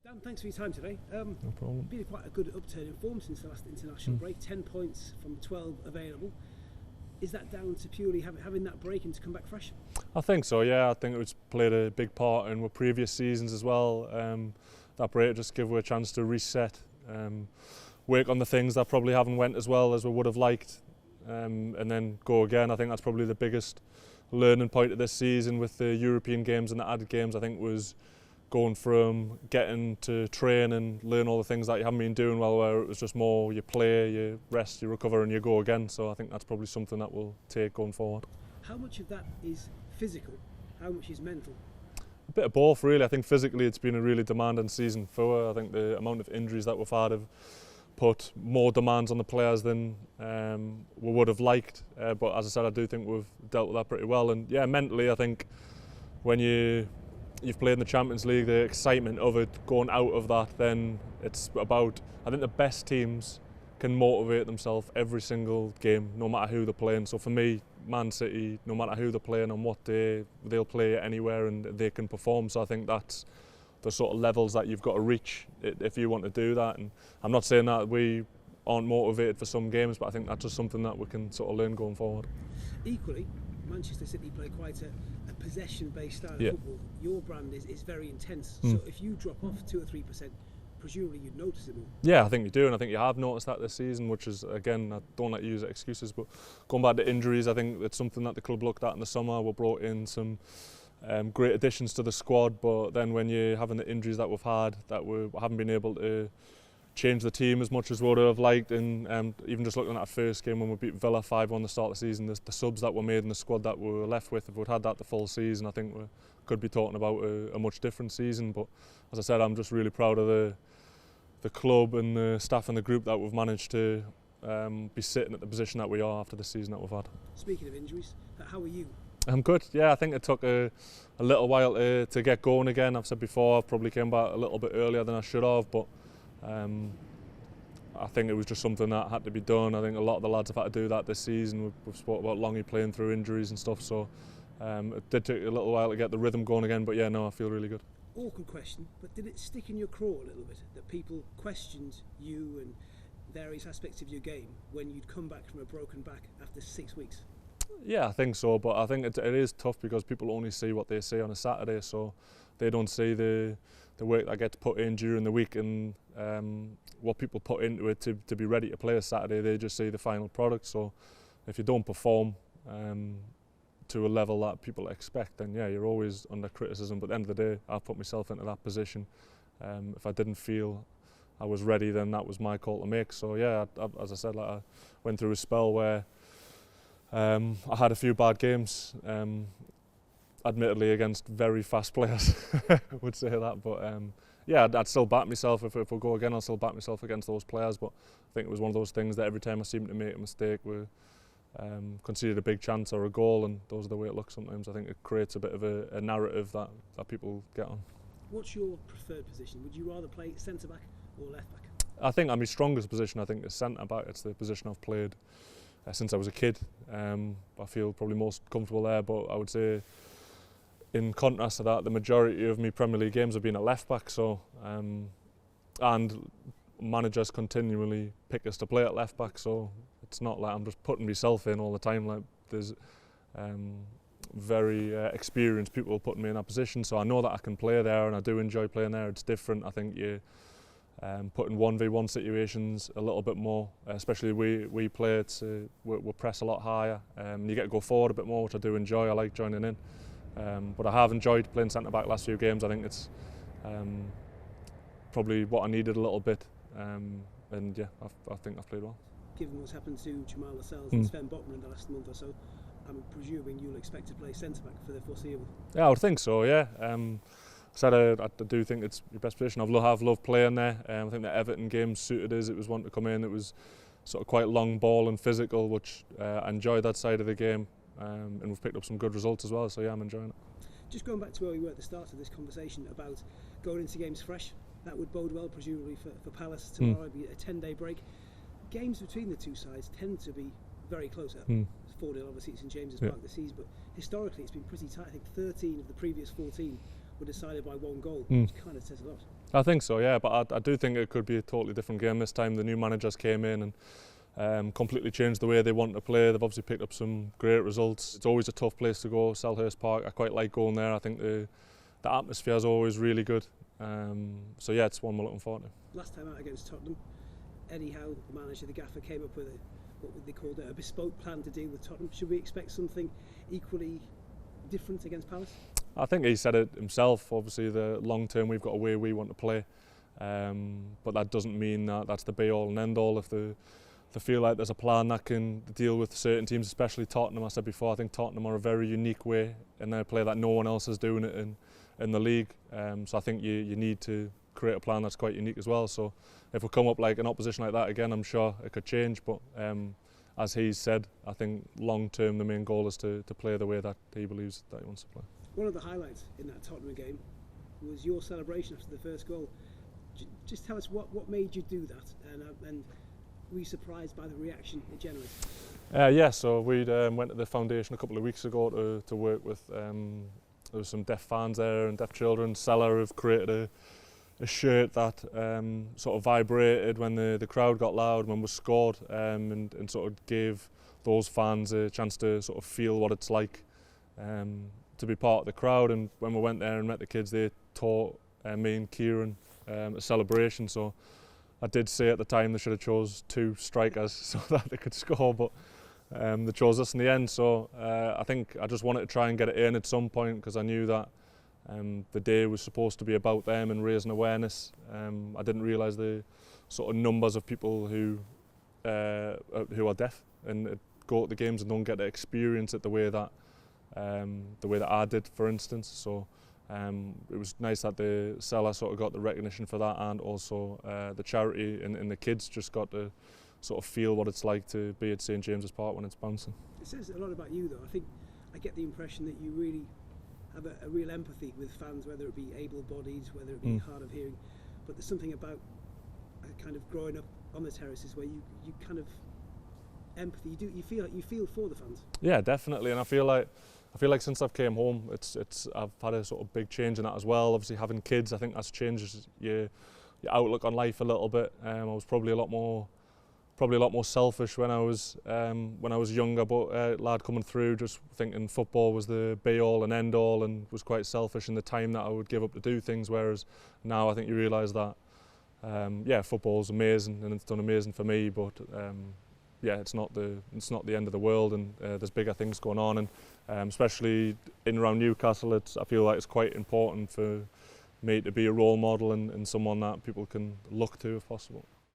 Dan, thanks for your time today. No problem. Been quite a good upturn in form since the last international break. 10 points from 12 available. Is that down to purely having that break and to come back fresh? I think so, yeah. I think it's played a big part in our previous seasons as well. That break just gave us a chance to reset, work on the things that probably haven't went as well as we would have liked, and then go again. I think that's probably the biggest learning point of this season with the European games and the added games. I think was going from getting to train and learn all the things that you haven't been doing well, where it was just more you play, you rest, you recover and you go again. So I think that's probably something that we'll take going forward. How much of that is physical? How much is mental? A bit of both really. I think physically it's been a really demanding season for us. I think the amount of injuries that we've had have put more demands on the players than we would have liked. But as I said, I do think we've dealt with that pretty well. And yeah, mentally I think when you've played in the Champions League, the excitement of it, going out of that, then it's about, I think the best teams can motivate themselves every single game, no matter who they're playing. So for me, Man City, no matter who they're playing on what day, they'll play anywhere and they can perform. So I think that's the sort of levels that you've got to reach if you want to do that. And I'm not saying that we aren't motivated for some games, but I think that's just something that we can sort of learn going forward. Equally, Manchester City play quite a possession-based style of football. Your brand is very intense. So if you drop off 2 or 3%, presumably you'd notice it more. Yeah, I think you do, and I think you have noticed that this season, which is, again, I don't like to use excuses, but going back to injuries, I think it's something that the club looked at in the summer. We brought in some great additions to the squad, but then when you're having the injuries that we've had, that we haven't been able to change the team as much as we would have liked, and even just looking at our first game when we beat Villa 5-1 the start of the season, the subs that were made in the squad that we were left with, if we'd had that the full season, I think we could be talking about a much different season. But as I said, I'm just really proud of the club and the staff and the group that we've managed to be sitting at the position that we are after the season that we've had. Speaking of injuries, how are you? I'm good, yeah. I think it took a little while to get going again. I've said before, I've probably came back a little bit earlier than I should have, but I think it was just something that had to be done. I think a lot of the lads have had to do that this season. We've spoken about Longy playing through injuries and stuff, so it did take a little while to get the rhythm going again, but yeah, no, I feel really good. Awkward question, but did it stick in your craw a little bit that people questioned you and various aspects of your game when you'd come back from a broken back after 6 weeks? Yeah, I think so, but I think it is tough because people only see what they see on a Saturday, so they don't see the work that gets put in during the week and what people put into it to be ready to play a Saturday. They just see the final product. So if you don't perform to a level that people expect, then yeah, you're always under criticism. But at the end of the day, I've put myself into that position. If I didn't feel I was ready, then that was my call to make. So yeah, as I said, I went through a spell where I had a few bad games, admittedly against very fast players, I would say that. But yeah, I'd still back myself. If we go again, I'll still back myself against those players. But I think it was one of those things that every time I seemed to make a mistake, we conceded a big chance or a goal, and those are the way it looks sometimes. I think it creates a bit of a narrative that people get on. What's your preferred position? Would you rather play centre-back or left-back? I think my strongest position, I think, is centre-back. It's the position I've played since I was a kid. I feel probably most comfortable there, but I would say in contrast to that, the majority of my Premier League games have been at left-back, so and managers continually pick us to play at left-back, so it's not like I'm just putting myself in all the time. Like there's very experienced people putting me in that position, so I know that I can play there and I do enjoy playing there. It's different. I think you put in 1v1 situations a little bit more, especially we play it, we press a lot higher, you get to go forward a bit more, which I do enjoy. I like joining in, but I have enjoyed playing centre back last few games. I think it's probably what I needed a little bit, and yeah, I think I've played well. Given what's happened to Jamal Lascelles and Sven Botman in the last month or so, I'm presuming you'll expect to play centre back for the foreseeable. Yeah, I would think so. Yeah. I do think it's your best position. I've loved playing there. I think the Everton game suited us. It was one to come in. It was sort of quite long ball and physical, which I enjoyed that side of the game. And we've picked up some good results as well. So yeah, I'm enjoying it. Just going back to where we were at the start of this conversation about going into games fresh, that would bode well presumably for Palace tomorrow. It'd be a 10-day break. Games between the two sides tend to be very close. 4-0 obviously it's in James's Park this season, but historically it's been pretty tight. I think 13 of the previous 14 were decided by one goal, Mm. which kind of says a lot. I think so, yeah, but I do think it could be a totally different game this time. The new managers came in and completely changed the way they want to play. They've obviously picked up some great results. It's always a tough place to go, Selhurst Park. I quite like going there. I think the atmosphere is always really good. So yeah, it's one we're looking forward to. Last time out against Tottenham, Eddie Howe, the manager, the gaffer, came up with what they called a bespoke plan to deal with Tottenham. Should we expect something equally different against Palace? I think he said it himself. Obviously, the long term, we've got a way we want to play, but that doesn't mean that that's the be all and end all. If they feel like there's a plan that can deal with certain teams, especially Tottenham. I said before, I think Tottenham are a very unique way in their play that no one else is doing it in the league. So I think you need to create a plan that's quite unique as well. So if we come up like an opposition like that again, I'm sure it could change. But as he said, I think long term the main goal is to play the way that he believes that he wants to play. One of the highlights in that Tottenham game was your celebration after the first goal. Just tell us what made you do that, and were you surprised by the reaction it generated? Yeah, so we went to the foundation a couple of weeks ago to work with. There was some deaf fans there and deaf children. Seller have created a shirt that sort of vibrated when the crowd got loud when we scored, and sort of gave those fans a chance to sort of feel what it's like to be part of the crowd. And when we went there and met the kids, they taught me and Kieran a celebration. So I did say at the time they should have chose 2 strikers so that they could score, but they chose us in the end. So I think I just wanted to try and get it in at some point, because I knew that the day was supposed to be about them and raising awareness. I didn't realise the sort of numbers of people who are deaf and go to the games and don't get to experience it the way that I did, for instance. So it was nice that the seller sort of got the recognition for that, and also the charity and the kids just got to sort of feel what it's like to be at St James's Park when it's bouncing. It says a lot about you, though. I think I get the impression that you really have a real empathy with fans, whether it be able-bodied, whether it be hard of hearing. But there's something about kind of growing up on the terraces where you kind of empathy. You feel for the fans. Yeah, definitely, and I feel like since I've came home, I've had a sort of big change in that as well. Obviously, having kids, I think that's changed your outlook on life a little bit. I was probably a lot more selfish when I was younger, but lad coming through, just thinking football was the be all and end all, and was quite selfish in the time that I would give up to do things. Whereas now I think you realise that football's amazing and it's done amazing for me, but it's not the end of the world, and there's bigger things going on, and especially in around Newcastle, I feel like it's quite important for me to be a role model and someone that people can look to if possible.